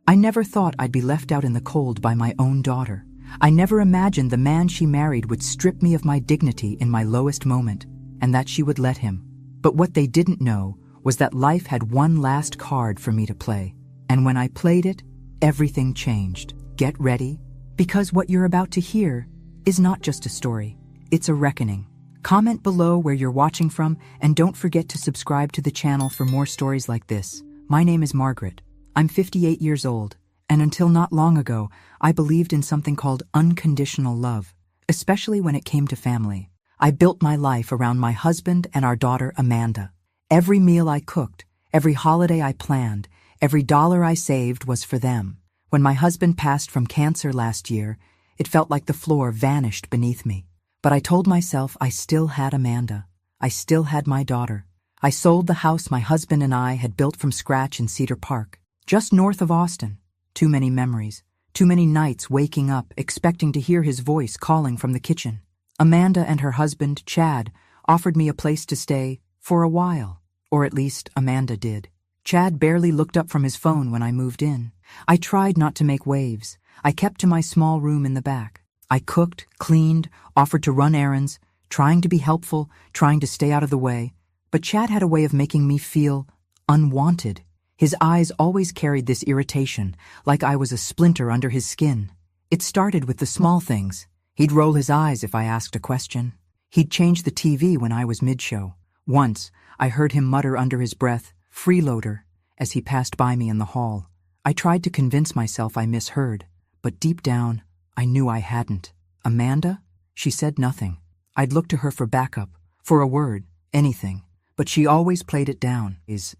I never thought I'd be left out in the cold by my own daughter. I never imagined the man she married would strip me of my dignity in my lowest moment, and that she would let him. But what they didn't know was that life had one last card for me to play. And when I played it, everything changed. Get ready, because what you're about to hear is not just a story, it's a reckoning. Comment below where you're watching from, and don't forget to subscribe to the channel for more stories like this. My name is Margaret. I'm 58 years old, and until not long ago, I believed in something called unconditional love, especially when it came to family. I built my life around my husband and our daughter Amanda. Every meal I cooked, every holiday I planned, every dollar I saved was for them. When my husband passed from cancer last year, it felt like the floor vanished beneath me. But I told myself I still had Amanda. I still had my daughter. I sold the house my husband and I had built from scratch in Cedar Park, just north of Austin. Too many memories, too many nights waking up expecting to hear his voice calling from the kitchen. Amanda and her husband, Chad, offered me a place to stay for a while, or at least Amanda did. Chad barely looked up from his phone when I moved in. I tried not to make waves. I kept to my small room in the back. I cooked, cleaned, offered to run errands, trying to be helpful, trying to stay out of the way. But Chad had a way of making me feel unwanted. His eyes always carried this irritation, like I was a splinter under his skin. It started with the small things. He'd roll his eyes if I asked a question. He'd change the TV when I was mid-show. Once, I heard him mutter under his breath, "Freeloader," as he passed by me in the hall. I tried to convince myself I misheard, but deep down, I knew I hadn't. Amanda? She said nothing. I'd look to her for backup, for a word, anything, but she always played it down. He's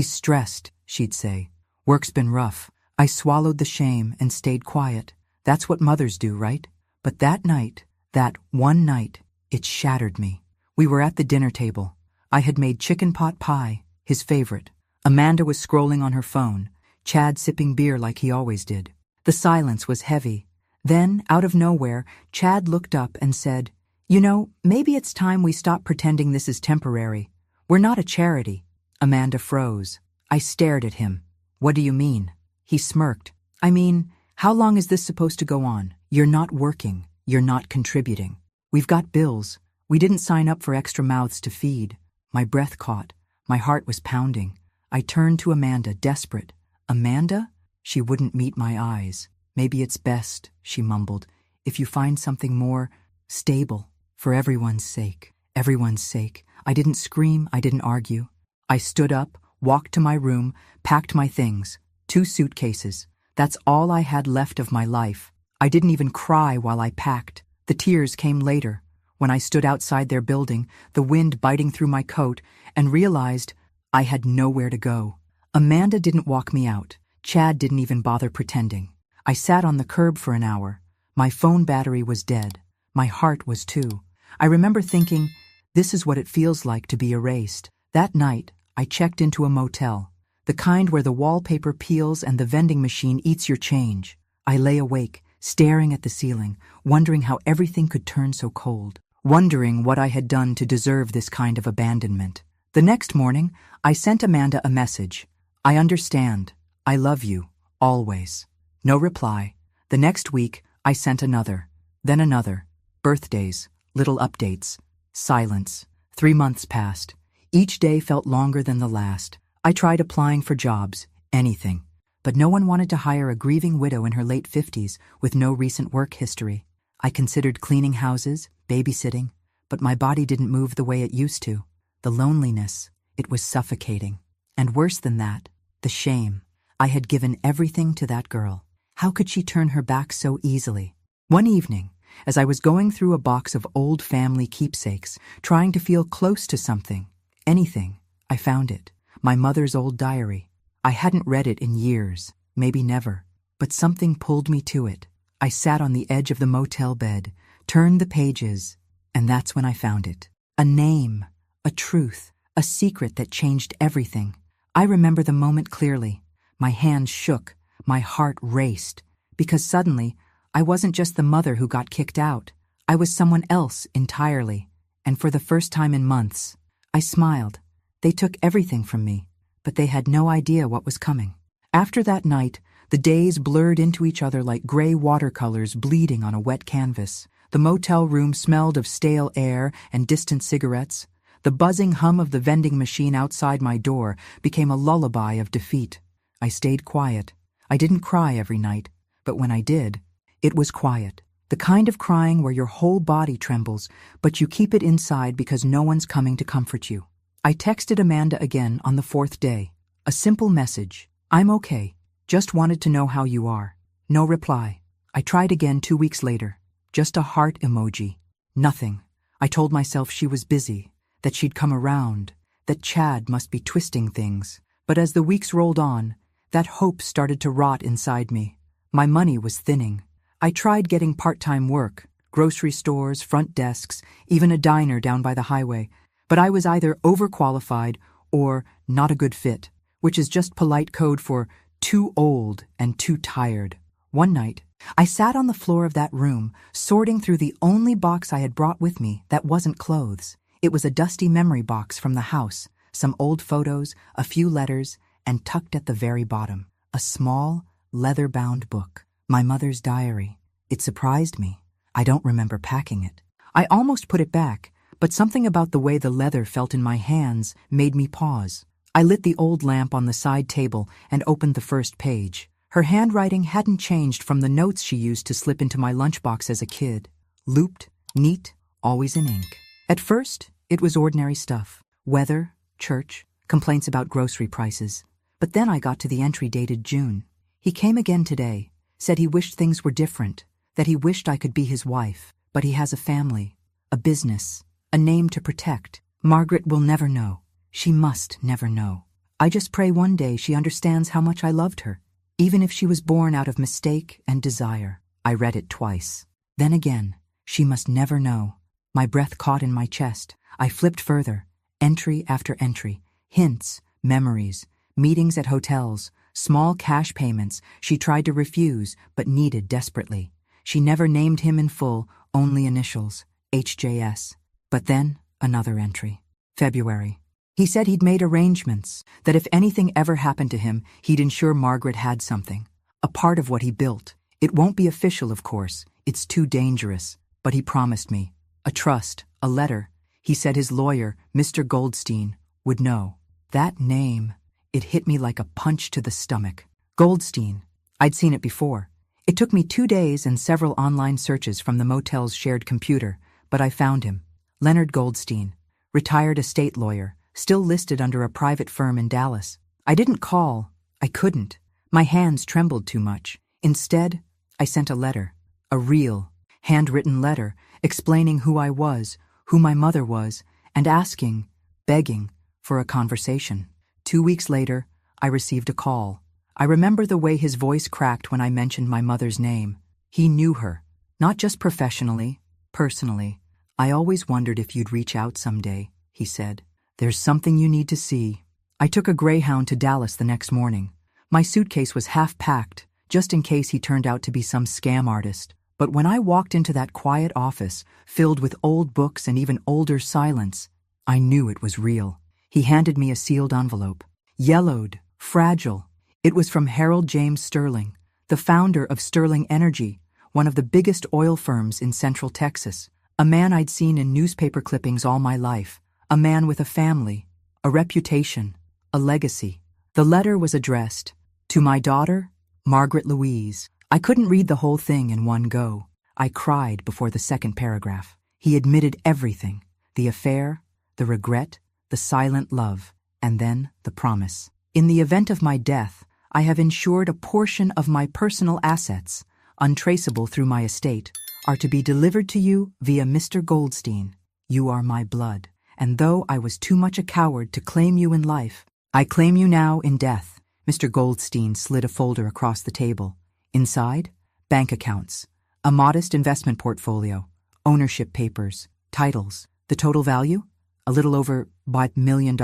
stressed, she'd say. Work's been rough. I swallowed the shame and stayed quiet. That's what mothers do, right? But that night, that one night, it shattered me. We were at the dinner table. I had made chicken pot pie, his favorite. Amanda was scrolling on her phone, Chad sipping beer like he always did. The silence was heavy. Then, out of nowhere, Chad looked up and said, "You know, maybe it's time we stop pretending this is temporary. We're not a charity." Amanda froze. I stared at him. "What do you mean?" He smirked. "I mean, how long is this supposed to go on? You're not working. You're not contributing. We've got bills. We didn't sign up for extra mouths to feed." My breath caught. My heart was pounding. I turned to Amanda, desperate. "Amanda?" She wouldn't meet my eyes. "Maybe it's best," she mumbled, "if you find something more stable. For everyone's sake. Everyone's sake." I didn't scream. I didn't argue. I stood up, walked to my room, packed my things. 2 suitcases. That's all I had left of my life. I didn't even cry while I packed. The tears came later, when I stood outside their building, the wind biting through my coat, and realized I had nowhere to go. Amanda didn't walk me out. Chad didn't even bother pretending. I sat on the curb for an hour. My phone battery was dead. My heart was too. I remember thinking, this is what it feels like to be erased. That night, I checked into a motel, the kind where the wallpaper peels and the vending machine eats your change. I lay awake, staring at the ceiling, wondering how everything could turn so cold, wondering what I had done to deserve this kind of abandonment. The next morning, I sent Amanda a message. "I understand. I love you. Always." No reply. The next week, I sent another, then another. Birthdays, little updates. Silence. 3 months passed. Each day felt longer than the last. I tried applying for jobs, anything. But no one wanted to hire a grieving widow in her late 50s with no recent work history. I considered cleaning houses, babysitting, but my body didn't move the way it used to. The loneliness, it was suffocating. And worse than that, the shame. I had given everything to that girl. How could she turn her back so easily? One evening, as I was going through a box of old family keepsakes, trying to feel close to something, anything, I found it. My mother's old diary. I hadn't read it in years, maybe never, but something pulled me to it. I sat on the edge of the motel bed, turned the pages, and that's when I found it. A name, a truth, a secret that changed everything. I remember the moment clearly. My hands shook, my heart raced, because suddenly I wasn't just the mother who got kicked out. I was someone else entirely, and for the first time in months, I smiled. They took everything from me, but they had no idea what was coming. After that night, The days blurred into each other like gray watercolors bleeding on a wet canvas. The motel room smelled of stale air and distant cigarettes. The buzzing hum of the vending machine outside my door became a lullaby of defeat. I stayed quiet. I didn't cry every night, but when I did, it was quiet. The kind of crying where your whole body trembles, but you keep it inside because no one's coming to comfort you. I texted Amanda again on the 4th day. A simple message. I'm okay. Just wanted to know how you are. No reply. I tried again 2 weeks later. Just a heart emoji. Nothing. I told myself she was busy, that she'd come around, that Chad must be twisting things. But as the weeks rolled on, that hope started to rot inside me. My money was thinning. I tried getting part-time work, grocery stores, front desks, even a diner down by the highway, but I was either overqualified or not a good fit, which is just polite code for too old and too tired. One night, I sat on the floor of that room, sorting through the only box I had brought with me that wasn't clothes. It was a dusty memory box from the house, some old photos, a few letters, and tucked at the very bottom, a small, leather-bound book. My mother's diary. It surprised me. I don't remember packing it. I almost put it back, but something about the way the leather felt in my hands made me pause. I lit the old lamp on the side table and opened the first page. Her handwriting hadn't changed from the notes she used to slip into my lunchbox as a kid. Looped, neat, always in ink. At first, it was ordinary stuff. Weather, church, complaints about grocery prices. But then I got to the entry dated June. He came again today. Said he wished things were different, that he wished I could be his wife, but he has a family, a business, a name to protect. Margaret will never know. She must never know. I just pray one day she understands how much I loved her, even if she was born out of mistake and desire. I read it twice. Then again, she must never know. My breath caught in my chest. I flipped further, entry after entry, hints, memories, meetings at hotels, small cash payments she tried to refuse but needed desperately. She never named him in full, only initials, HJS. But then, another entry. February. He said he'd made arrangements, that if anything ever happened to him, he'd ensure Margaret had something. A part of what he built. It won't be official, of course. It's too dangerous. But he promised me. A trust, a letter. He said his lawyer, Mr. Goldstein, would know. That name... It hit me like a punch to the stomach. Goldstein. I'd seen it before. It took me 2 days and several online searches from the motel's shared computer, but I found him. Leonard Goldstein, retired estate lawyer, still listed under a private firm in Dallas. I didn't call. I couldn't. My hands trembled too much. Instead, I sent a letter. A real, handwritten letter explaining who I was, who my mother was, and asking, begging, for a conversation. 2 weeks later, I received a call. I remember the way his voice cracked when I mentioned my mother's name. He knew her, not just professionally, personally. I always wondered if you'd reach out someday, he said. There's something you need to see. I took a Greyhound to Dallas the next morning. My suitcase was half packed, just in case he turned out to be some scam artist. But when I walked into that quiet office, filled with old books and even older silence, I knew it was real. He handed me a sealed envelope. Yellowed, fragile. It was from Harold James Sterling, the founder of Sterling Energy, one of the biggest oil firms in Central Texas. A man I'd seen in newspaper clippings all my life. A man with a family, a reputation, a legacy. The letter was addressed to my daughter, Margaret Louise. I couldn't read the whole thing in one go. I cried before the second paragraph. He admitted everything, the affair, the regret, the silent love, and then the promise. In the event of my death, I have insured a portion of my personal assets, untraceable through my estate, are to be delivered to you via Mr. Goldstein. You are my blood, and though I was too much a coward to claim you in life, I claim you now in death. Mr. Goldstein slid a folder across the table. Inside, bank accounts, a modest investment portfolio, ownership papers, titles. The total value? A little over $5 million.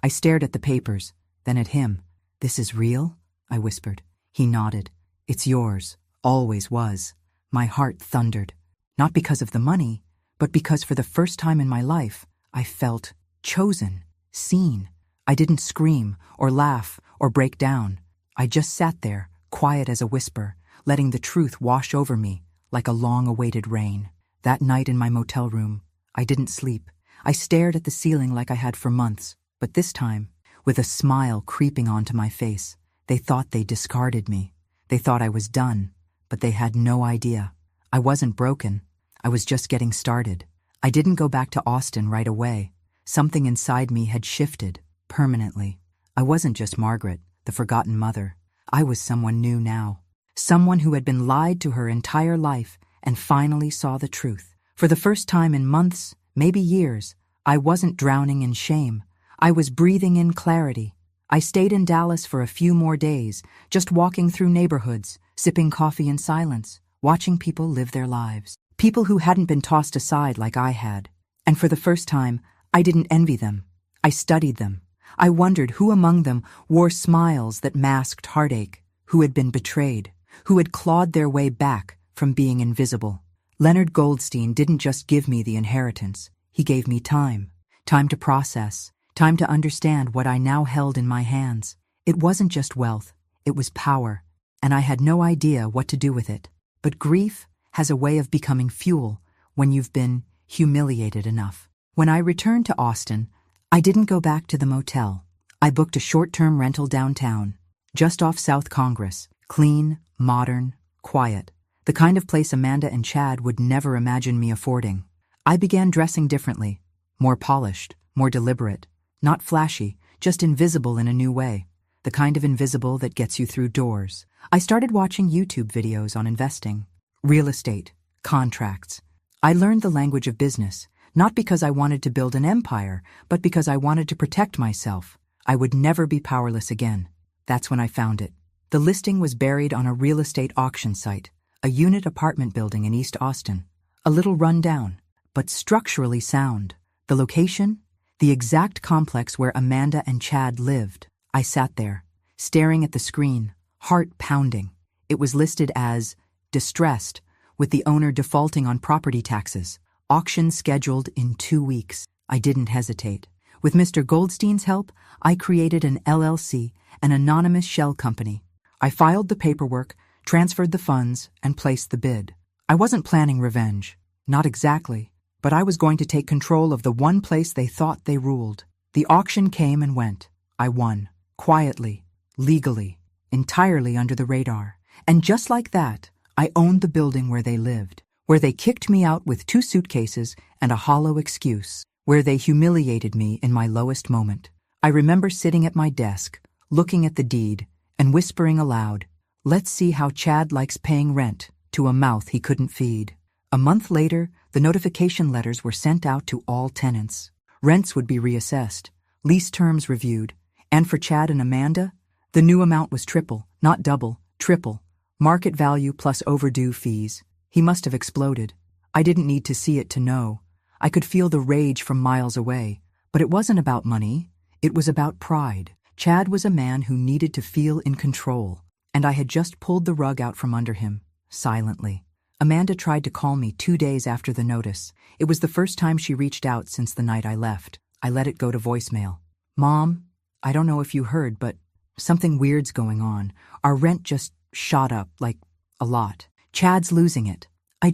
I stared at the papers, then at him. This is real? I whispered. He nodded. It's yours. Always was. My heart thundered. Not because of the money, but because for the first time in my life, I felt chosen, seen. I didn't scream or laugh or break down. I just sat there, quiet as a whisper, letting the truth wash over me like a long-awaited rain. That night in my motel room, I didn't sleep. I stared at the ceiling like I had for months, but this time, with a smile creeping onto my face. They thought they discarded me. They thought I was done, but they had no idea. I wasn't broken. I was just getting started. I didn't go back to Austin right away. Something inside me had shifted, permanently. I wasn't just Margaret, the forgotten mother. I was someone new now. Someone who had been lied to her entire life and finally saw the truth. For the first time in months, maybe years, I wasn't drowning in shame. I was breathing in clarity. I stayed in Dallas for a few more days, just walking through neighborhoods, sipping coffee in silence, watching people live their lives. People who hadn't been tossed aside like I had. And for the first time, I didn't envy them. I studied them. I wondered who among them wore smiles that masked heartache, who had been betrayed, who had clawed their way back from being invisible. Leonard Goldstein didn't just give me the inheritance. He gave me time. Time to process. Time to understand what I now held in my hands. It wasn't just wealth. It was power. And I had no idea what to do with it. But grief has a way of becoming fuel when you've been humiliated enough. When I returned to Austin, I didn't go back to the motel. I booked a short-term rental downtown, just off South Congress. Clean, modern, quiet. The kind of place Amanda and Chad would never imagine me affording. I began dressing differently, more polished, more deliberate. Not flashy, just invisible in a new way. The kind of invisible that gets you through doors. I started watching YouTube videos on investing, real estate, contracts. I learned the language of business, not because I wanted to build an empire, but because I wanted to protect myself. I would never be powerless again. That's when I found it. The listing was buried on a real estate auction site, a unit apartment building in East Austin. A little run down, but structurally sound. The location? The exact complex where Amanda and Chad lived. I sat there, staring at the screen, heart pounding. It was listed as distressed, with the owner defaulting on property taxes. Auction scheduled in 2 weeks. I didn't hesitate. With Mr. Goldstein's help, I created an LLC, an anonymous shell company. I filed the paperwork, transferred the funds, and placed the bid. I wasn't planning revenge. Not exactly. But I was going to take control of the one place they thought they ruled. The auction came and went. I won. Quietly. Legally. Entirely under the radar. And just like that, I owned the building where they lived. Where they kicked me out with 2 suitcases and a hollow excuse. Where they humiliated me in my lowest moment. I remember sitting at my desk, looking at the deed, and whispering aloud, "Let's see how Chad likes paying rent," to a mouth he couldn't feed. A month later, the notification letters were sent out to all tenants. Rents would be reassessed, lease terms reviewed, and for Chad and Amanda, the new amount was triple, not double, triple, market value plus overdue fees. He must have exploded. I didn't need to see it to know. I could feel the rage from miles away. But it wasn't about money. It was about pride. Chad was a man who needed to feel in control, and I had just pulled the rug out from under him, silently. Amanda tried to call me 2 days after the notice. It was the first time she reached out since the night I left. I let it go to voicemail. "Mom, I don't know if you heard, but something weird's going on. Our rent just shot up, like, a lot. Chad's losing it. I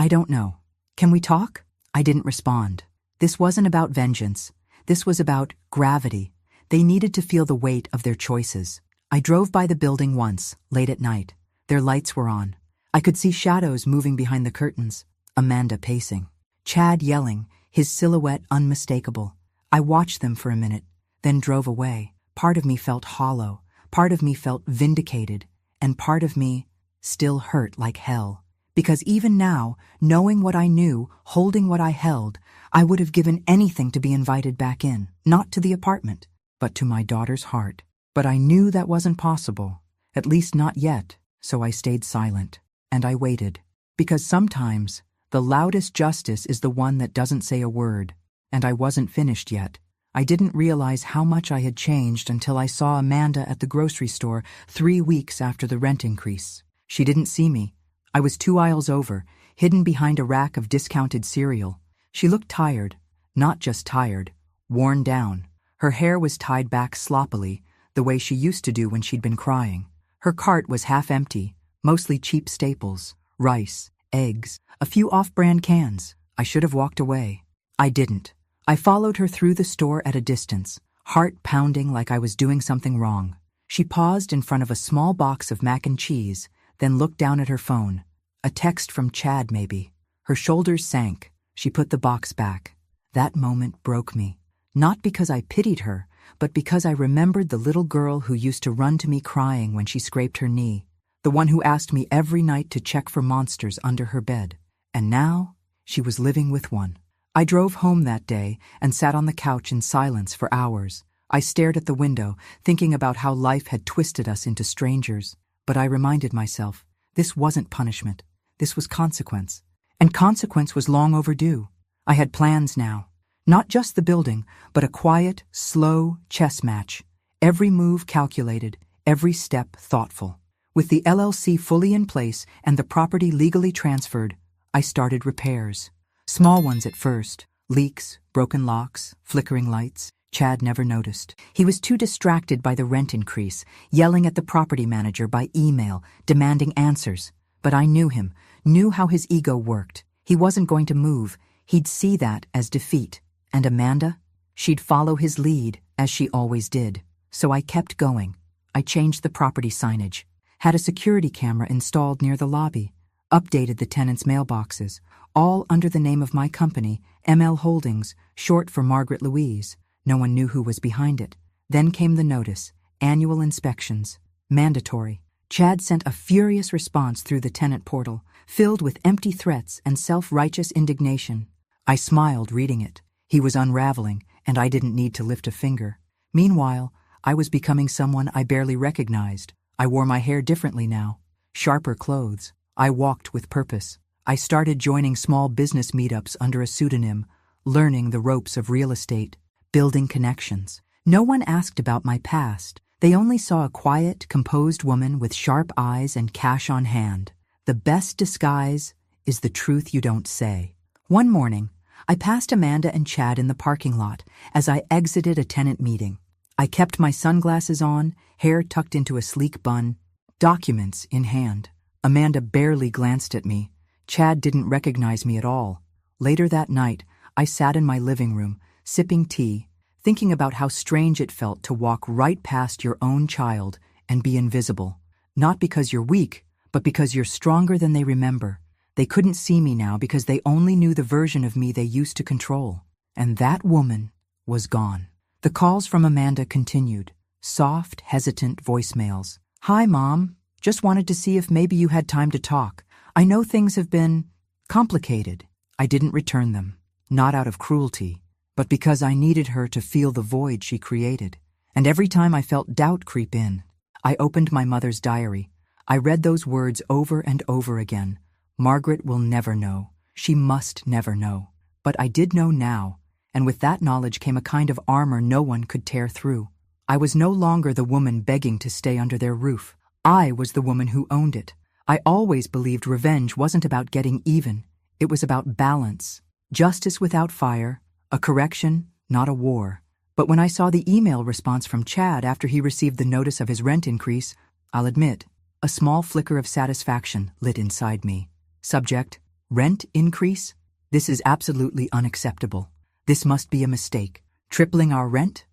don't know. Can we talk?" I didn't respond. This wasn't about vengeance. This was about gravity. They needed to feel the weight of their choices. I drove by the building once, late at night. Their lights were on. I could see shadows moving behind the curtains. Amanda pacing. Chad yelling, his silhouette unmistakable. I watched them for a minute, then drove away. Part of me felt hollow. Part of me felt vindicated. And part of me still hurt like hell. Because even now, knowing what I knew, holding what I held, I would have given anything to be invited back in. Not to the apartment, but to my daughter's heart. But I knew that wasn't possible. At least not yet. So I stayed silent. And I waited. Because sometimes, the loudest justice is the one that doesn't say a word. And I wasn't finished yet. I didn't realize how much I had changed until I saw Amanda at the grocery store 3 weeks after the rent increase. She didn't see me. I was 2 aisles over, hidden behind a rack of discounted cereal. She looked tired. Not just tired. Worn down. Her hair was tied back sloppily, the way she used to do when she'd been crying. Her cart was half empty, mostly cheap staples, rice, eggs, a few off-brand cans. I should have walked away. I didn't. I followed her through the store at a distance, heart pounding like I was doing something wrong. She paused in front of a small box of mac and cheese, then looked down at her phone. A text from Chad, maybe. Her shoulders sank. She put the box back. That moment broke me. Not because I pitied her, but because I remembered the little girl who used to run to me crying when she scraped her knee, the one who asked me every night to check for monsters under her bed. And now, she was living with one. I drove home that day and sat on the couch in silence for hours. I stared at the window, thinking about how life had twisted us into strangers. But I reminded myself, this wasn't punishment. This was consequence. And consequence was long overdue. I had plans now. Not just the building, but a quiet, slow chess match. Every move calculated, every step thoughtful. With the LLC fully in place and the property legally transferred, I started repairs. Small ones at first. Leaks, broken locks, flickering lights. Chad never noticed. He was too distracted by the rent increase, yelling at the property manager by email, demanding answers. But I knew him, knew how his ego worked. He wasn't going to move. He'd see that as defeat. And Amanda? She'd follow his lead, as she always did. So I kept going. I changed the property signage, had a security camera installed near the lobby, updated the tenants' mailboxes, all under the name of my company, ML Holdings, short for Margaret Louise. No one knew who was behind it. Then came the notice, annual inspections, mandatory. Chad sent a furious response through the tenant portal, filled with empty threats and self-righteous indignation. I smiled reading it. He was unraveling, and I didn't need to lift a finger. Meanwhile, I was becoming someone I barely recognized. I wore my hair differently now. Sharper clothes. I walked with purpose. I started joining small business meetups under a pseudonym, learning the ropes of real estate, building connections. No one asked about my past. They only saw a quiet, composed woman with sharp eyes and cash on hand. The best disguise is the truth you don't say. One morning, I passed Amanda and Chad in the parking lot as I exited a tenant meeting. I kept my sunglasses on, hair tucked into a sleek bun, documents in hand. Amanda barely glanced at me. Chad didn't recognize me at all. Later that night, I sat in my living room, sipping tea, thinking about how strange it felt to walk right past your own child and be invisible. Not because you're weak, but because you're stronger than they remember. They couldn't see me now because they only knew the version of me they used to control. And that woman was gone. The calls from Amanda continued. Soft, hesitant voicemails. Hi, Mom. Just wanted to see if maybe you had time to talk. I know things have been complicated. I didn't return them. Not out of cruelty, but because I needed her to feel the void she created. And every time I felt doubt creep in, I opened my mother's diary. I read those words over and over again. Margaret will never know. She must never know. But I did know now, and with that knowledge came a kind of armor no one could tear through. I was no longer the woman begging to stay under their roof. I was the woman who owned it. I always believed revenge wasn't about getting even. It was about balance. Justice without fire, a correction, not a war. But when I saw the email response from Chad after he received the notice of his rent increase, I'll admit, a small flicker of satisfaction lit inside me. Subject, rent increase? This is absolutely unacceptable. This must be a mistake. Tripling our rent?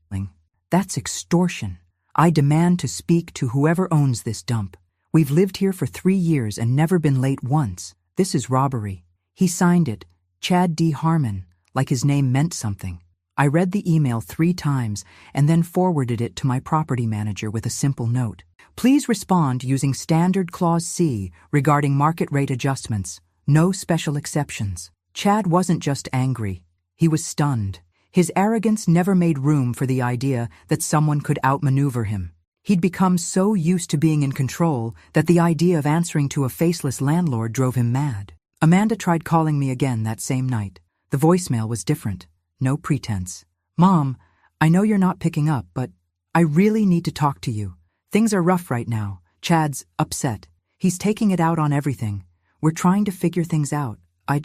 That's extortion. I demand to speak to whoever owns this dump. We've lived here for 3 years and never been late once. This is robbery. He signed it, Chad D. Harmon, like his name meant something. I read the email 3 times and then forwarded it to my property manager with a simple note. Please respond using Standard Clause C regarding market rate adjustments. No special exceptions. Chad wasn't just angry. He was stunned. His arrogance never made room for the idea that someone could outmaneuver him. He'd become so used to being in control that the idea of answering to a faceless landlord drove him mad. Amanda tried calling me again that same night. The voicemail was different. No pretense. Mom, I know you're not picking up, but I really need to talk to you. Things are rough right now. Chad's upset. He's taking it out on everything. We're trying to figure things out. I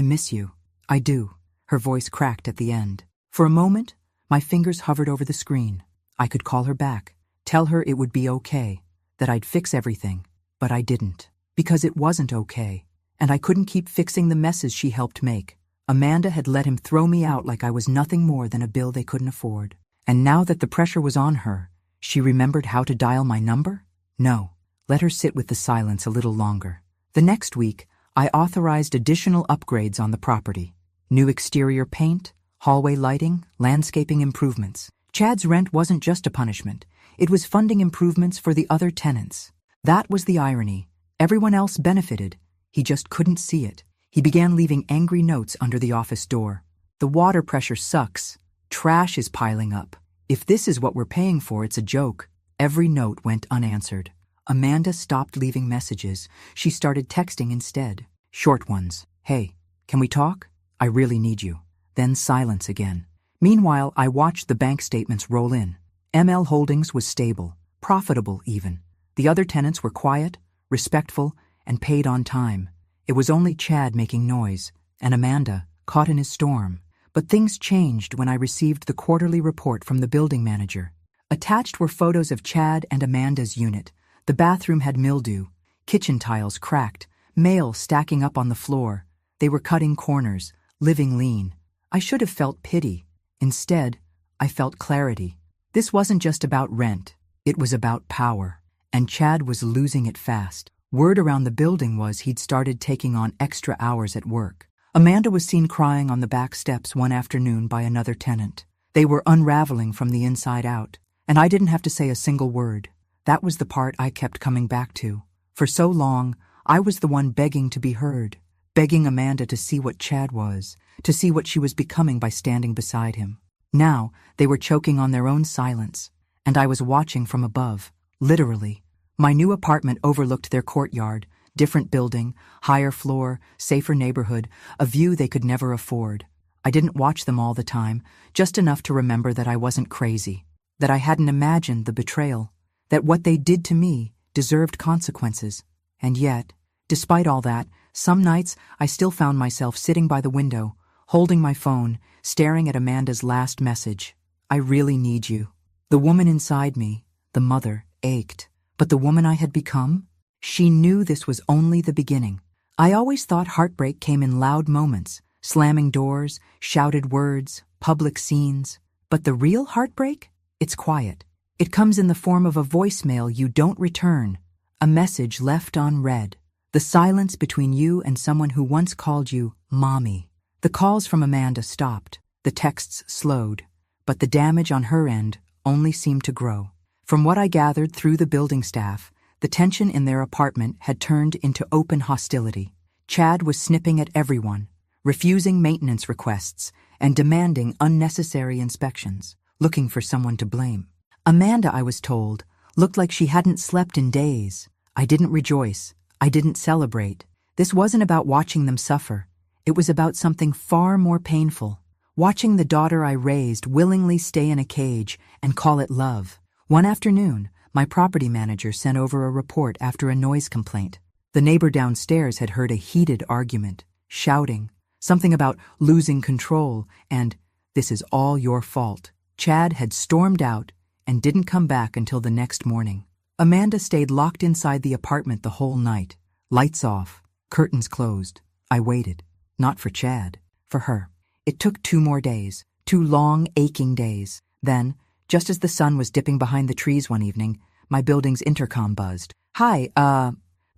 miss you. I do. Her voice cracked at the end. For a moment, my fingers hovered over the screen. I could call her back, tell her it would be okay. that I'd fix everything, but I didn't. Because it wasn't okay. And I couldn't keep fixing the messes she helped make. Amanda had let him throw me out like I was nothing more than a bill they couldn't afford. And now that the pressure was on her, she remembered how to dial my number? No. Let her sit with the silence a little longer. The next week, I authorized additional upgrades on the property. New exterior paint, hallway lighting, landscaping improvements. Chad's rent wasn't just a punishment. It was funding improvements for the other tenants. That was the irony. Everyone else benefited. He just couldn't see it. He began leaving angry notes under the office door. The water pressure sucks. Trash is piling up. If this is what we're paying for, it's a joke. Every note went unanswered. Amanda stopped leaving messages. She started texting instead. Short ones. Hey, can we talk? I really need you. Then silence again. Meanwhile, I watched the bank statements roll in. ML Holdings was stable, profitable even. The other tenants were quiet, respectful, and paid on time. It was only Chad making noise, and Amanda caught in his storm. But things changed when I received the quarterly report from the building manager. Attached were photos of Chad and Amanda's unit. The bathroom had mildew, kitchen tiles cracked, mail stacking up on the floor. They were cutting corners, living lean. I should have felt pity. Instead, I felt clarity. This wasn't just about rent. It was about power. And Chad was losing it fast. Word around the building was he'd started taking on extra hours at work. Amanda was seen crying on the back steps one afternoon by another tenant. They were unraveling from the inside out, and I didn't have to say a single word. That was the part I kept coming back to. For so long, I was the one begging to be heard, begging Amanda to see what Chad was, to see what she was becoming by standing beside him. Now, they were choking on their own silence, and I was watching from above, literally. My new apartment overlooked their courtyard, different building, higher floor, safer neighborhood, a view they could never afford. I didn't watch them all the time, just enough to remember that I wasn't crazy, that I hadn't imagined the betrayal, that what they did to me deserved consequences. And yet, despite all that, some nights I still found myself sitting by the window, holding my phone, staring at Amanda's last message. I really need you. The woman inside me, the mother, ached. But the woman I had become? She knew this was only the beginning. I always thought heartbreak came in loud moments, slamming doors, shouted words, public scenes. But the real heartbreak? It's quiet. It comes in the form of a voicemail you don't return, a message left unread, the silence between you and someone who once called you Mommy. The calls from Amanda stopped, the texts slowed, but the damage on her end only seemed to grow. From what I gathered through the building staff, the tension in their apartment had turned into open hostility. Chad was snipping at everyone, refusing maintenance requests, and demanding unnecessary inspections, looking for someone to blame. Amanda, I was told, looked like she hadn't slept in days. I didn't rejoice. I didn't celebrate. This wasn't about watching them suffer. It was about something far more painful. Watching the daughter I raised willingly stay in a cage and call it love. One afternoon, my property manager sent over a report after a noise complaint. The neighbor downstairs had heard a heated argument, shouting, something about losing control and, "This is all your fault." Chad had stormed out and didn't come back until the next morning. Amanda stayed locked inside the apartment the whole night, lights off, curtains closed. I waited, not for Chad, for her. It took 2 more days, 2 long, aching days. Then, just as the sun was dipping behind the trees one evening, my building's intercom buzzed. "Hi,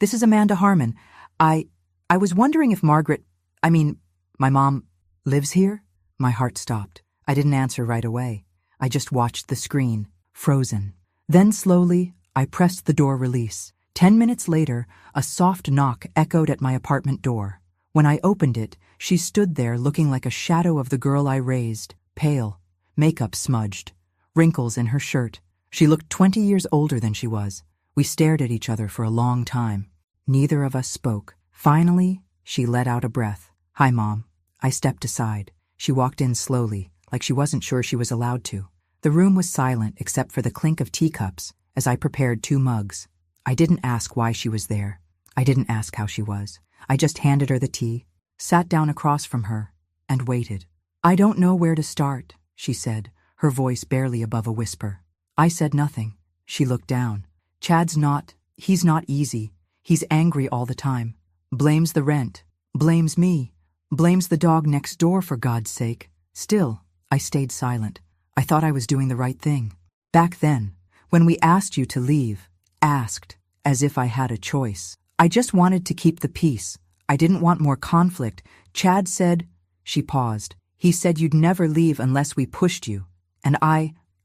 this is Amanda Harmon. I was wondering if my mom lives here?" My heart stopped. I didn't answer right away. I just watched the screen, frozen. Then slowly, I pressed the door release. 10 minutes later, a soft knock echoed at my apartment door. When I opened it, she stood there looking like a shadow of the girl I raised, pale, makeup smudged, wrinkles in her shirt. She looked 20 years older than she was. We stared at each other for a long time. Neither of us spoke. Finally, she let out a breath. "Hi, Mom." I stepped aside. She walked in slowly, like she wasn't sure she was allowed to. The room was silent except for the clink of teacups as I prepared 2 mugs. I didn't ask why she was there. I didn't ask how she was. I just handed her the tea, sat down across from her, and waited. "I don't know where to start," she said, her voice barely above a whisper. I said nothing. She looked down. He's not easy. He's angry all the time. Blames the rent. Blames me. Blames the dog next door, for God's sake. Still, I stayed silent. I thought I was doing the right thing. Back then, when we asked you to leave, asked, as if I had a choice. I just wanted to keep the peace. I didn't want more conflict. Chad said, she paused. He said you'd never leave unless we pushed you. And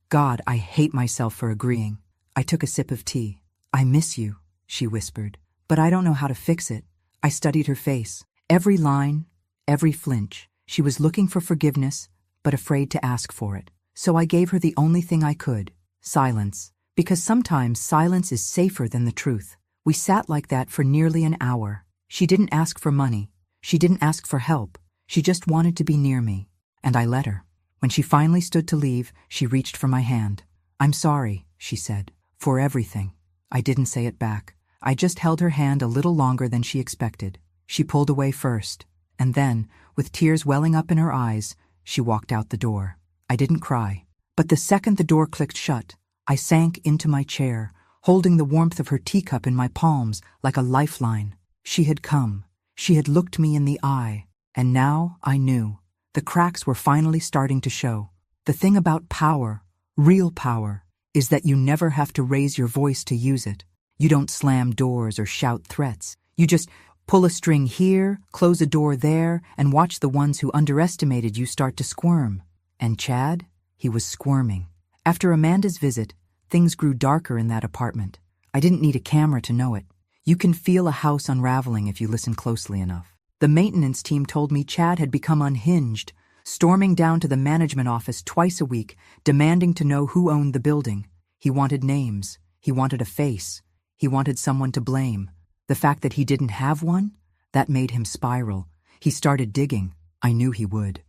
God, I hate myself for agreeing. I took a sip of tea. I miss you, she whispered, but I don't know how to fix it. I studied her face. Every line, every flinch. She was looking for forgiveness, but afraid to ask for it. So I gave her the only thing I could, silence. Because sometimes silence is safer than the truth. We sat like that for nearly an hour. She didn't ask for money. She didn't ask for help. She just wanted to be near me. And I let her. When she finally stood to leave, she reached for my hand. I'm sorry, she said, for everything. I didn't say it back. I just held her hand a little longer than she expected. She pulled away first, and then, with tears welling up in her eyes, she walked out the door. I didn't cry. But the second the door clicked shut, I sank into my chair, holding the warmth of her teacup in my palms like a lifeline. She had come. She had looked me in the eye. And now I knew. The cracks were finally starting to show. The thing about power, real power, is that you never have to raise your voice to use it. You don't slam doors or shout threats. You just pull a string here, close a door there, and watch the ones who underestimated you start to squirm. And Chad? He was squirming. After Amanda's visit, things grew darker in that apartment. I didn't need a camera to know it. You can feel a house unraveling if you listen closely enough. The maintenance team told me Chad had become unhinged, storming down to the management office twice a week, demanding to know who owned the building. He wanted names. He wanted a face. He wanted someone to blame. The fact that he didn't have one? That made him spiral. He started digging. I knew he would.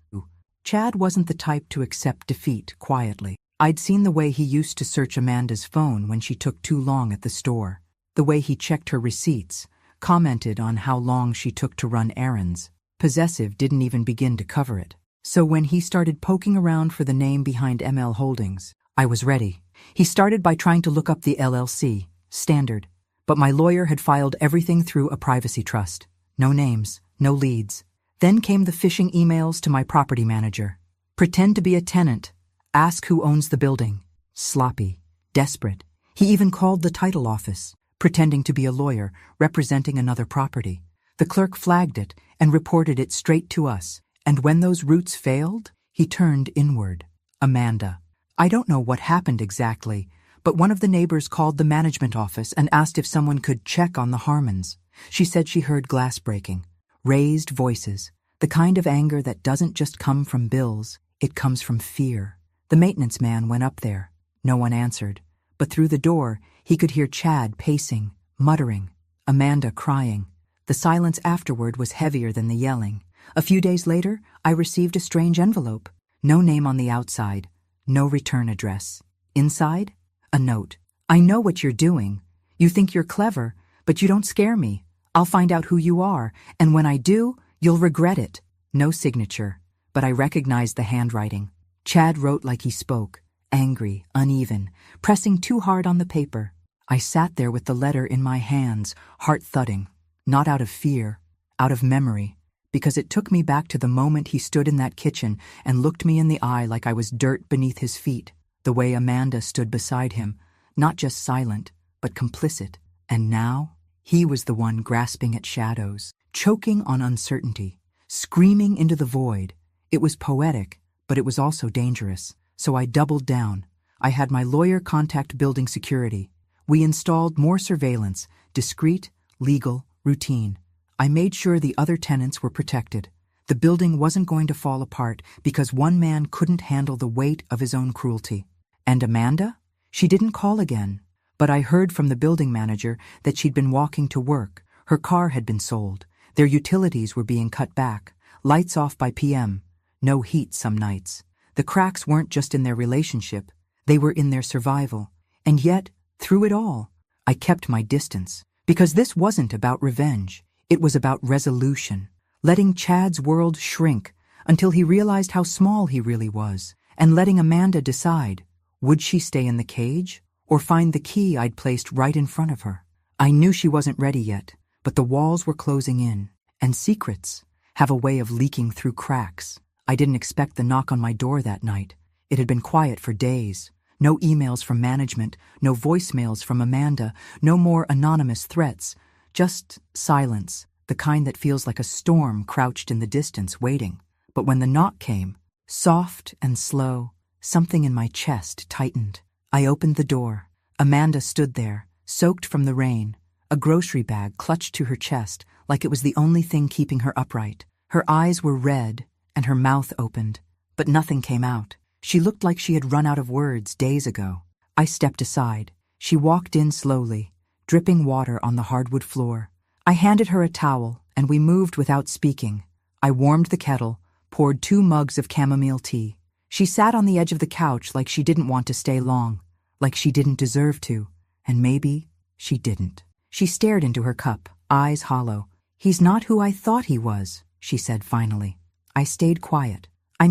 Chad wasn't the type to accept defeat quietly. I'd seen the way he used to search Amanda's phone when she took too long at the store. The way he checked her receipts, commented on how long she took to run errands. Possessive didn't even begin to cover it. So when he started poking around for the name behind ML Holdings, I was ready. He started by trying to look up the LLC, standard. But my lawyer had filed everything through a privacy trust. No names, no leads. Then came the phishing emails to my property manager. Pretend to be a tenant. Ask who owns the building. Sloppy. Desperate. He even called the title office, pretending to be a lawyer representing another property. The clerk flagged it and reported it straight to us. And when those routes failed, he turned inward. Amanda. I don't know what happened exactly, but one of the neighbors called the management office and asked if someone could check on the Harmons. She said she heard glass breaking. Raised voices. The kind of anger that doesn't just come from bills, it comes from fear. The maintenance man went up there. No one answered. But through the door, he could hear Chad pacing, muttering, Amanda crying. The silence afterward was heavier than the yelling. A few days later, I received a strange envelope. No name on the outside. No return address. Inside? A note. I know what you're doing. You think you're clever, but you don't scare me. I'll find out who you are, and when I do, you'll regret it. No signature, but I recognized the handwriting. Chad wrote like he spoke, angry, uneven, pressing too hard on the paper. I sat there with the letter in my hands, heart thudding, not out of fear, out of memory, because it took me back to the moment he stood in that kitchen and looked me in the eye like I was dirt beneath his feet, the way Amanda stood beside him, not just silent, but complicit. And now, he was the one grasping at shadows, choking on uncertainty, screaming into the void. It was poetic, but it was also dangerous. So I doubled down. I had my lawyer contact building security. We installed more surveillance, discreet, legal, routine. I made sure the other tenants were protected. The building wasn't going to fall apart because one man couldn't handle the weight of his own cruelty. And Amanda? She didn't call again. But I heard from the building manager that she'd been walking to work. Her car had been sold. Their utilities were being cut back. Lights off by PM. No heat some nights. The cracks weren't just in their relationship. They were in their survival. And yet, through it all, I kept my distance. Because this wasn't about revenge. It was about resolution. Letting Chad's world shrink until he realized how small he really was. And letting Amanda decide, would she stay in the cage? or find the key I'd placed right in front of her. I knew she wasn't ready yet, but the walls were closing in, and secrets have a way of leaking through cracks. I didn't expect the knock on my door that night. It had been quiet for days. No emails from management, no voicemails from Amanda, no more anonymous threats. Just silence, the kind that feels like a storm crouched in the distance waiting. But when the knock came, soft and slow, something in my chest tightened. I opened the door. Amanda stood there, soaked from the rain, a grocery bag clutched to her chest like it was the only thing keeping her upright. Her eyes were red and her mouth opened, but nothing came out. She looked like she had run out of words days ago. I stepped aside. She walked in slowly, dripping water on the hardwood floor. I handed her a towel, and we moved without speaking. I warmed the kettle, poured 2 mugs of chamomile tea. She sat on the edge of the couch like she didn't want to stay long, like she didn't deserve to, and maybe she didn't. She stared into her cup, eyes hollow. "He's not who I thought he was," she said finally. I stayed quiet. I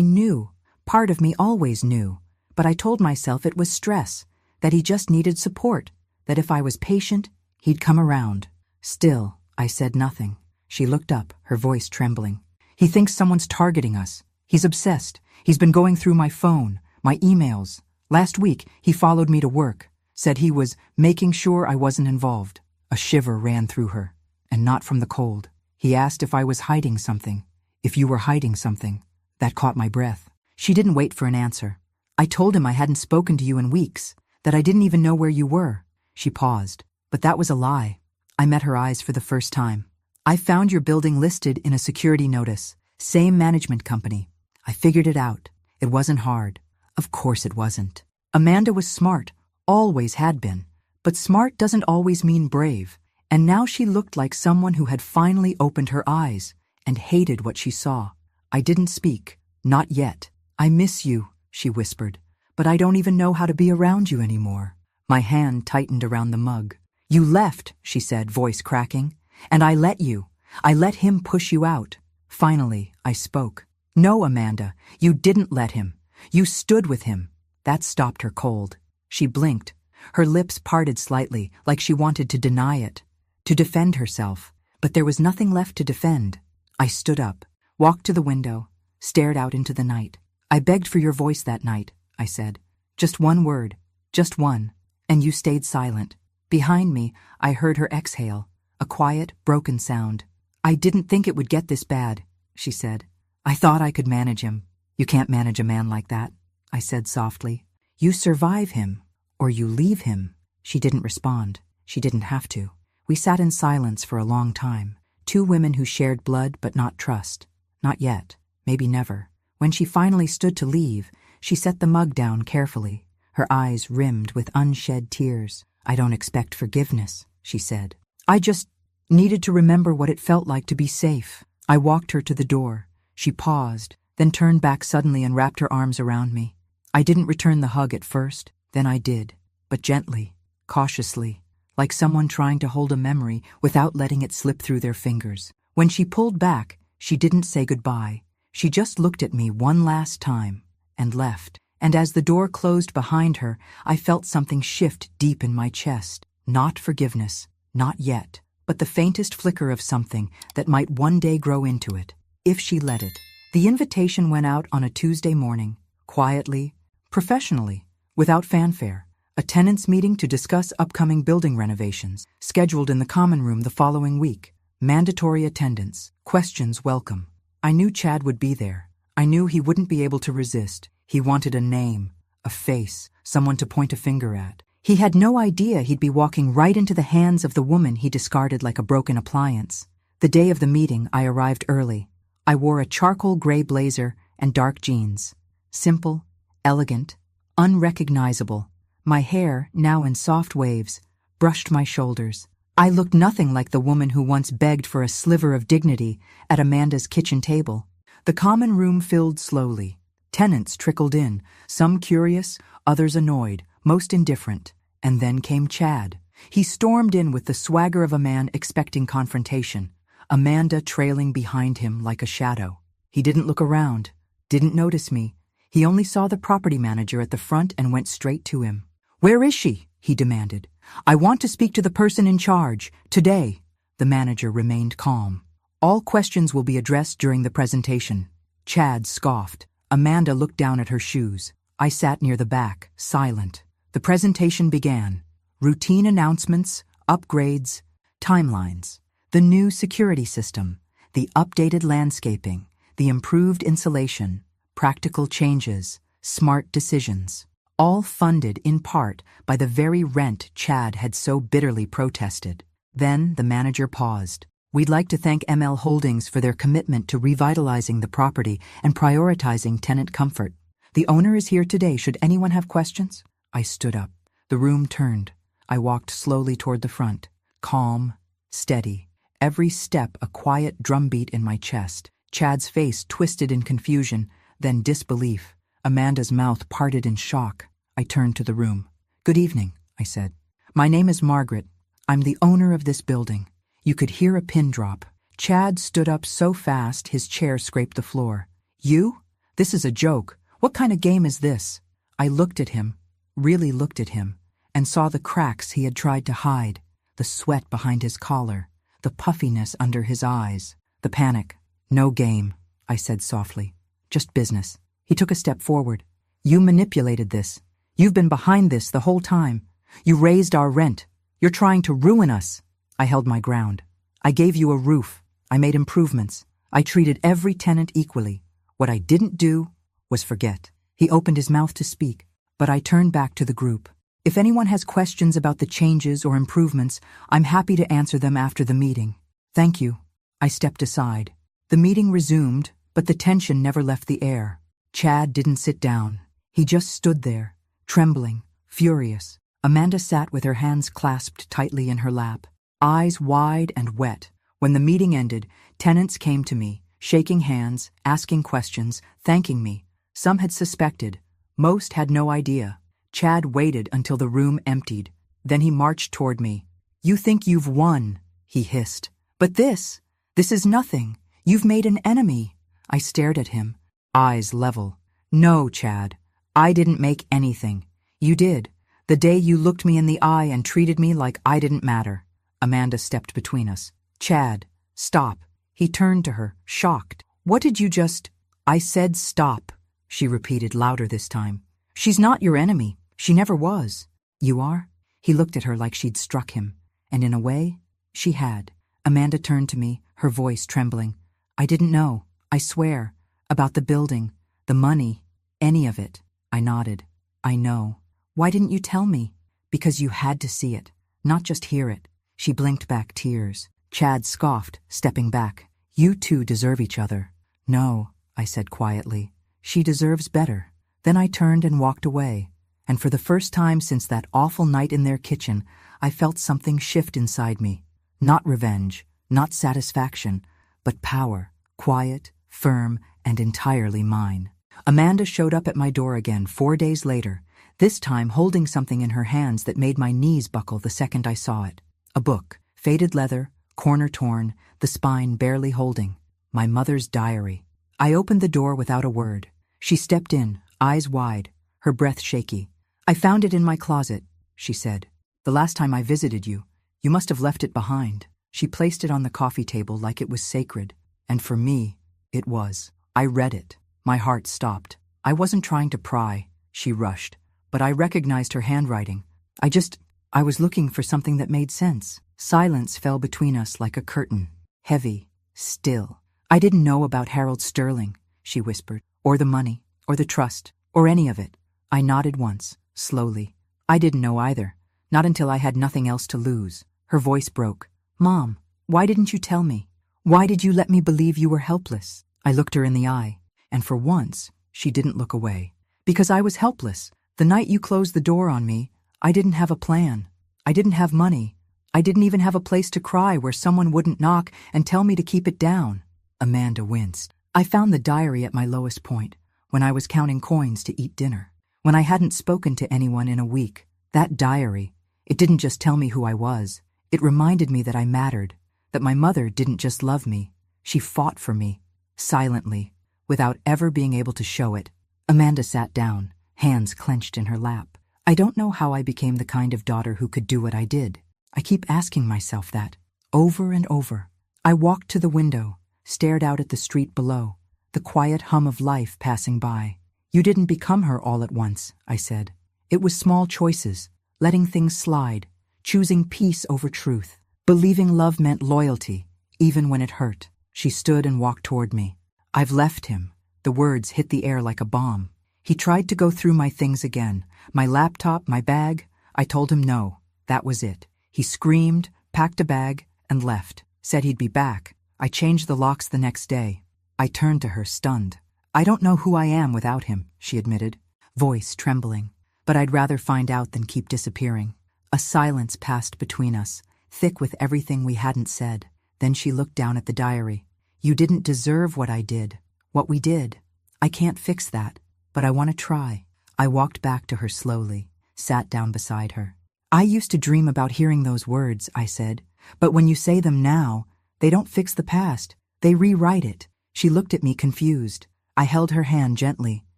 knew. Part of me always knew, but I told myself it was stress, that he just needed support, that if I was patient, he'd come around. Still, I said nothing. She looked up, her voice trembling. "He thinks someone's targeting us. He's obsessed. He's been going through my phone, my emails. Last week, he followed me to work, said he was making sure I wasn't involved." A shiver ran through her, and not from the cold. "He asked if I was hiding something. If you were hiding something." That caught my breath. She didn't wait for an answer. "I told him I hadn't spoken to you in weeks, that I didn't even know where you were." She paused, but that was a lie. I met her eyes for the first time. "I found your building listed in a security notice. Same management company. I figured it out. It wasn't hard." Of course it wasn't. Amanda was smart, always had been. But smart doesn't always mean brave. And now she looked like someone who had finally opened her eyes and hated what she saw. I didn't speak. Not yet. "I miss you," she whispered, "but I don't even know how to be around you anymore." My hand tightened around the mug. "You left," she said, voice cracking, "and I let you. I let him push you out." Finally, I spoke. "No, Amanda, you didn't let him. You stood with him." That stopped her cold. She blinked. Her lips parted slightly, like she wanted to deny it, to defend herself. But there was nothing left to defend. I stood up, walked to the window, stared out into the night. "I begged for your voice that night," I said. "Just one word, just one, and you stayed silent." Behind me, I heard her exhale, a quiet, broken sound. "I didn't think it would get this bad," she said. "I thought I could manage him." "You can't manage a man like that," I said softly. "You survive him, or you leave him." She didn't respond. She didn't have to. We sat in silence for a long time. 2 women who shared blood but not trust. Not yet. Maybe never. When she finally stood to leave, she set the mug down carefully, her eyes rimmed with unshed tears. "I don't expect forgiveness," she said. "I just needed to remember what it felt like to be safe." I walked her to the door. She paused, then turned back suddenly and wrapped her arms around me. I didn't return the hug at first, then I did, but gently, cautiously, like someone trying to hold a memory without letting it slip through their fingers. When she pulled back, she didn't say goodbye. She just looked at me one last time and left. And as the door closed behind her, I felt something shift deep in my chest. Not forgiveness, not yet, but the faintest flicker of something that might one day grow into it, if she let it. The invitation went out on a Tuesday morning, quietly, professionally, without fanfare. A tenants' meeting to discuss upcoming building renovations, scheduled in the common room the following week. Mandatory attendance, questions welcome. I knew Chad would be there. I knew he wouldn't be able to resist. He wanted a name, a face, someone to point a finger at. He had no idea he'd be walking right into the hands of the woman he discarded like a broken appliance. The day of the meeting, I arrived early. I wore a charcoal gray blazer and dark jeans. Simple, elegant, unrecognizable. My hair, now in soft waves, brushed my shoulders. I looked nothing like the woman who once begged for a sliver of dignity at Amanda's kitchen table. The common room filled slowly. Tenants trickled in, some curious, others annoyed, most indifferent. And then came Chad. He stormed in with the swagger of a man expecting confrontation, Amanda trailing behind him like a shadow. He didn't look around, didn't notice me. He only saw the property manager at the front and went straight to him. "Where is she?" he demanded. "I want to speak to the person in charge, today." The manager remained calm. "All questions will be addressed during the presentation." Chad scoffed. Amanda looked down at her shoes. I sat near the back, silent. The presentation began. Routine announcements, upgrades, timelines. The new security system, the updated landscaping, the improved insulation, practical changes, smart decisions. All funded in part by the very rent Chad had so bitterly protested. Then the manager paused. "We'd like to thank ML Holdings for their commitment to revitalizing the property and prioritizing tenant comfort. The owner is here today should anyone have questions." I stood up. The room turned. I walked slowly toward the front, calm, steady. Every step a quiet drumbeat in my chest. Chad's face twisted in confusion, then disbelief. Amanda's mouth parted in shock. I turned to the room. "Good evening," I said. "My name is Margaret. I'm the owner of this building." You could hear a pin drop. Chad stood up so fast his chair scraped the floor. "You? This is a joke. What kind of game is this?" I looked at him, really looked at him, and saw the cracks he had tried to hide, the sweat behind his collar, the puffiness under his eyes, the panic. "No game," I said softly. "Just business." He took a step forward. "You manipulated this. You've been behind this the whole time. You raised our rent. You're trying to ruin us." I held my ground. "I gave you a roof. I made improvements. I treated every tenant equally. What I didn't do was forget." He opened his mouth to speak, but I turned back to the group. "If anyone has questions about the changes or improvements, I'm happy to answer them after the meeting." "Thank you." I stepped aside. The meeting resumed, but the tension never left the air. Chad didn't sit down. He just stood there, trembling, furious. Amanda sat with her hands clasped tightly in her lap, eyes wide and wet. When the meeting ended, tenants came to me, shaking hands, asking questions, thanking me. Some had suspected. Most had no idea. Chad waited until the room emptied. Then he marched toward me. "You think you've won," he hissed. "But this is nothing. You've made an enemy." I stared at him, eyes level. "No, Chad. I didn't make anything. You did. The day you looked me in the eye and treated me like I didn't matter." Amanda stepped between us. "Chad, stop." He turned to her, shocked. "What did you just—" "I said stop," she repeated louder this time. "She's not your enemy. She never was." "You are?" He looked at her like she'd struck him, and in a way, she had. Amanda turned to me, her voice trembling. "I didn't know, I swear, about the building, the money, any of it." I nodded. "I know. Why didn't you tell me?" "Because you had to see it, not just hear it." She blinked back tears. Chad scoffed, stepping back. "You two deserve each other." "No," I said quietly. "She deserves better." Then I turned and walked away, and for the first time since that awful night in their kitchen, I felt something shift inside me. Not revenge, not satisfaction, but power, quiet, firm, and entirely mine. Amanda showed up at my door again 4 days later, this time holding something in her hands that made my knees buckle the second I saw it. A book, faded leather, corner torn, the spine barely holding. My mother's diary. I opened the door without a word. She stepped in, eyes wide, her breath shaky. "I found it in my closet," she said. "The last time I visited you. You must have left it behind." She placed it on the coffee table like it was sacred, and for me, it was. I read it. My heart stopped. "I wasn't trying to pry," she rushed, "but I recognized her handwriting. I was looking for something that made sense." Silence fell between us like a curtain, heavy, still. "I didn't know about Harold Sterling," she whispered, "or the money, or the trust, or any of it." I nodded once, slowly. "I didn't know either, not until I had nothing else to lose." Her voice broke. "Mom, why didn't you tell me? Why did you let me believe you were helpless?" I looked her in the eye, and for once, she didn't look away. "Because I was helpless. The night you closed the door on me, I didn't have a plan. I didn't have money. I didn't even have a place to cry where someone wouldn't knock and tell me to keep it down." Amanda winced. "I found the diary at my lowest point, when I was counting coins to eat dinner, when I hadn't spoken to anyone in a week. That diary, it didn't just tell me who I was. It reminded me that I mattered, that my mother didn't just love me. She fought for me, silently, without ever being able to show it." Amanda sat down, hands clenched in her lap. I don't know how I became the kind of daughter who could do what I did. I keep asking myself that, over and over. I walked to the window, stared out at the street below, the quiet hum of life passing by. You didn't become her all at once, I said. It was small choices, letting things slide, choosing peace over truth, believing love meant loyalty, even when it hurt. She stood and walked toward me. I've left him. The words hit the air like a bomb. He tried to go through my things again, my laptop, my bag. I told him no, that was it. He screamed, packed a bag, and left. Said he'd be back. I changed the locks the next day. I turned to her, stunned. I don't know who I am without him, she admitted, voice trembling. But I'd rather find out than keep disappearing. A silence passed between us, thick with everything we hadn't said. Then she looked down at the diary. You didn't deserve what I did, what we did. I can't fix that, but I want to try. I walked back to her slowly, sat down beside her. I used to dream about hearing those words, I said, but when you say them now, they don't fix the past. They rewrite it. She looked at me confused. I held her hand gently.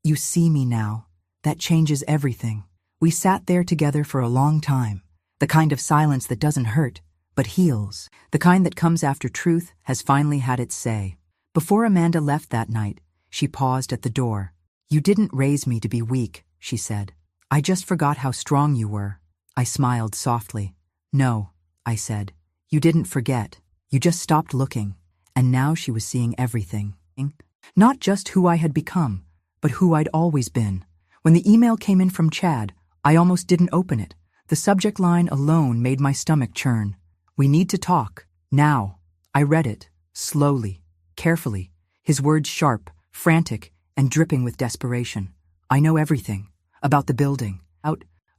You see me now. That changes everything. We sat there together for a long time. The kind of silence that doesn't hurt, but heals. The kind that comes after truth has finally had its say. Before Amanda left that night, she paused at the door. You didn't raise me to be weak, she said. I just forgot how strong you were. I smiled softly. No, I said. You didn't forget. You just stopped looking. And now she was seeing everything. Not just who I had become, but who I'd always been. When the email came in from Chad, I almost didn't open it. The subject line alone made my stomach churn. We need to talk. Now. I read it, slowly, carefully, his words sharp, frantic, and dripping with desperation. I know everything. About the building.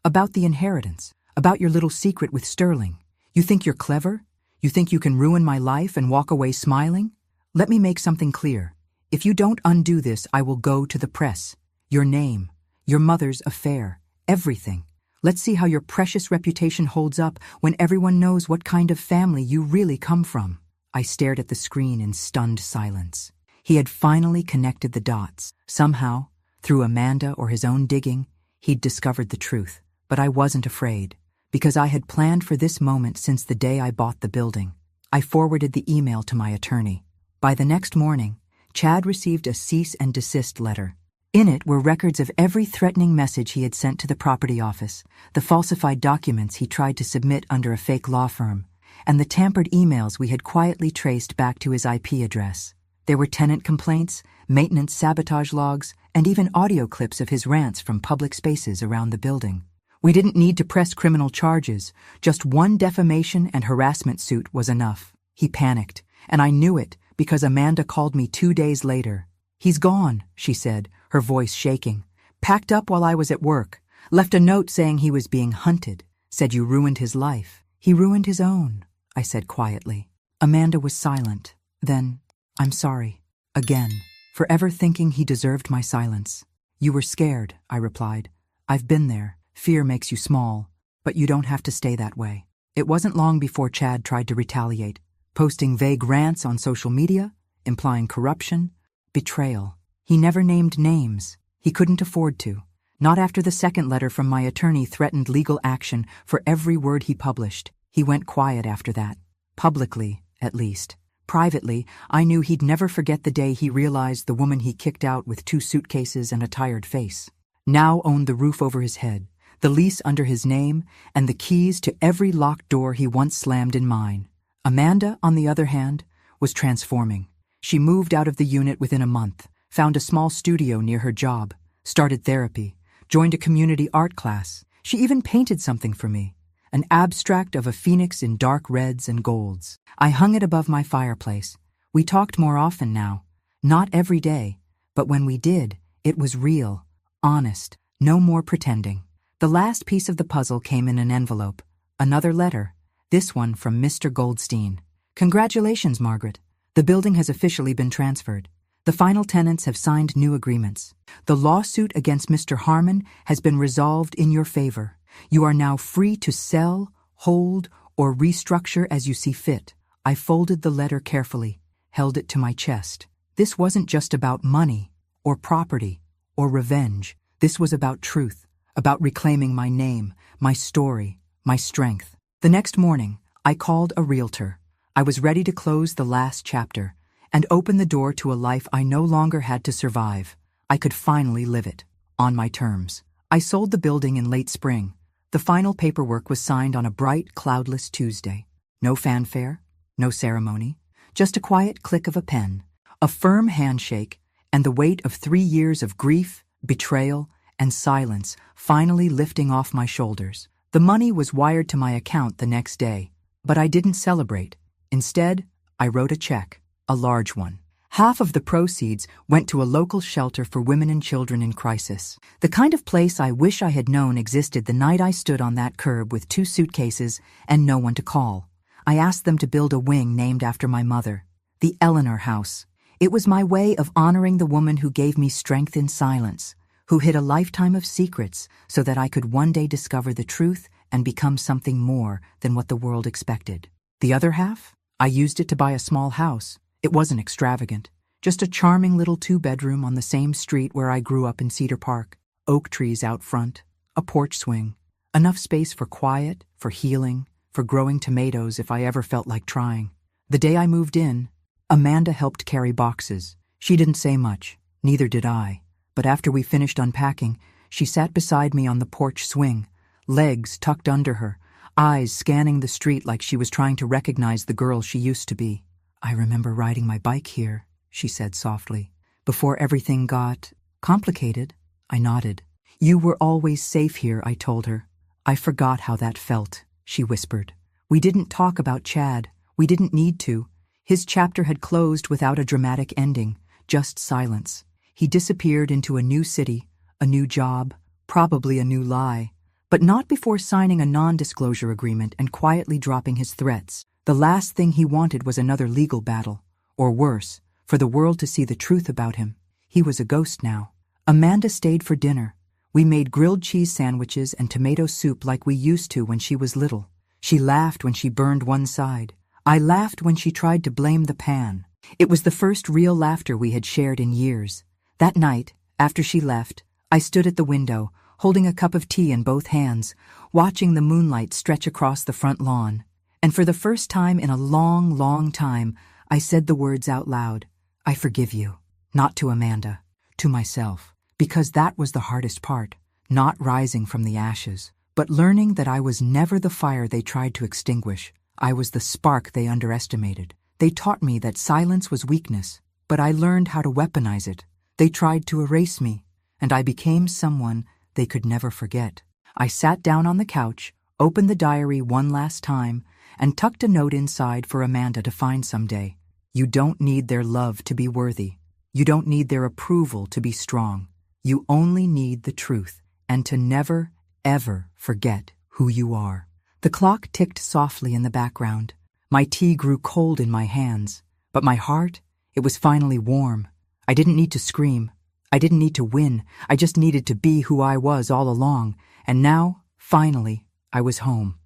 About the inheritance. About your little secret with Sterling. You think you're clever? You think you can ruin my life and walk away smiling? Let me make something clear. If you don't undo this, I will go to the press. Your name, your mother's affair, everything. Let's see how your precious reputation holds up when everyone knows what kind of family you really come from. I stared at the screen in stunned silence. He had finally connected the dots. Somehow, through Amanda or his own digging, he'd discovered the truth. But I wasn't afraid, because I had planned for this moment since the day I bought the building. I forwarded the email to my attorney. By the next morning, Chad received a cease and desist letter. In it were records of every threatening message he had sent to the property office, the falsified documents he tried to submit under a fake law firm, and the tampered emails we had quietly traced back to his IP address. There were tenant complaints, maintenance sabotage logs, and even audio clips of his rants from public spaces around the building. We didn't need to press criminal charges. Just one defamation and harassment suit was enough. He panicked, and I knew it because Amanda called me 2 days later. He's gone, she said, her voice shaking. Packed up while I was at work. Left a note saying he was being hunted. Said you ruined his life. He ruined his own, I said quietly. Amanda was silent. Then, I'm sorry. Again, for ever thinking he deserved my silence. You were scared, I replied. I've been there. Fear makes you small, but you don't have to stay that way. It wasn't long before Chad tried to retaliate, posting vague rants on social media, implying corruption, betrayal. He never named names. He couldn't afford to. Not after the second letter from my attorney threatened legal action for every word he published. He went quiet after that. Publicly, at least. Privately, I knew he'd never forget the day he realized the woman he kicked out with 2 suitcases and a tired face now owned the roof over his head, the lease under his name, and the keys to every locked door he once slammed in mine. Amanda, on the other hand, was transforming. She moved out of the unit within a month, found a small studio near her job, started therapy, joined a community art class. She even painted something for me, an abstract of a phoenix in dark reds and golds. I hung it above my fireplace. We talked more often now, not every day, but when we did, it was real, honest, no more pretending. The last piece of the puzzle came in an envelope, another letter, this one from Mr. Goldstein. Congratulations, Margaret. The building has officially been transferred. The final tenants have signed new agreements. The lawsuit against Mr. Harmon has been resolved in your favor. You are now free to sell, hold, or restructure as you see fit. I folded the letter carefully, held it to my chest. This wasn't just about money, or property, or revenge. This was about truth, about reclaiming my name, my story, my strength. The next morning, I called a realtor. I was ready to close the last chapter and open the door to a life I no longer had to survive. I could finally live it, on my terms. I sold the building in late spring. The final paperwork was signed on a bright, cloudless Tuesday. No fanfare, no ceremony, just a quiet click of a pen, a firm handshake, and the weight of 3 years of grief, betrayal, and silence finally lifting off my shoulders. The money was wired to my account the next day, but I didn't celebrate. Instead, I wrote a check, a large one. Half of the proceeds went to a local shelter for women and children in crisis, the kind of place I wish I had known existed the night I stood on that curb with 2 suitcases and no one to call. I asked them to build a wing named after my mother, the Eleanor House. It was my way of honoring the woman who gave me strength in silence, who hid a lifetime of secrets so that I could one day discover the truth and become something more than what the world expected. The other half? I used it to buy a small house. It wasn't extravagant, just a charming little 2-bedroom on the same street where I grew up in Cedar Park. Oak trees out front, a porch swing, enough space for quiet, for healing, for growing tomatoes if I ever felt like trying. The day I moved in, Amanda helped carry boxes. She didn't say much, neither did I. But after we finished unpacking, she sat beside me on the porch swing, legs tucked under her, eyes scanning the street like she was trying to recognize the girl she used to be. "I remember riding my bike here," she said softly. "Before everything got complicated." I nodded. "You were always safe here," I told her. "I forgot how that felt," she whispered. "We didn't talk about Chad. We didn't need to. His chapter had closed without a dramatic ending, just silence. He disappeared into a new city, a new job, probably a new lie, but not before signing a non-disclosure agreement and quietly dropping his threats. The last thing he wanted was another legal battle, or worse, for the world to see the truth about him. He was a ghost now. Amanda stayed for dinner. We made grilled cheese sandwiches and tomato soup like we used to when she was little. She laughed when she burned one side. I laughed when she tried to blame the pan. It was the first real laughter we had shared in years. That night, after she left, I stood at the window, holding a cup of tea in both hands, watching the moonlight stretch across the front lawn. And for the first time in a long, long time, I said the words out loud. "I forgive you." Not to Amanda, to myself. Because that was the hardest part, not rising from the ashes, but learning that I was never the fire they tried to extinguish. I was the spark they underestimated. They taught me that silence was weakness, but I learned how to weaponize it. They tried to erase me, and I became someone they could never forget. I sat down on the couch, opened the diary one last time, and tucked a note inside for Amanda to find someday. You don't need their love to be worthy. You don't need their approval to be strong. You only need the truth, and to never, ever forget who you are. The clock ticked softly in the background. My tea grew cold in my hands, but my heart, it was finally warm. I didn't need to scream. I didn't need to win. I just needed to be who I was all along, and now, finally, I was home.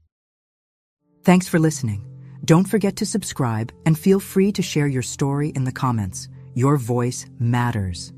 Thanks for listening. Don't forget to subscribe and feel free to share your story in the comments. Your voice matters.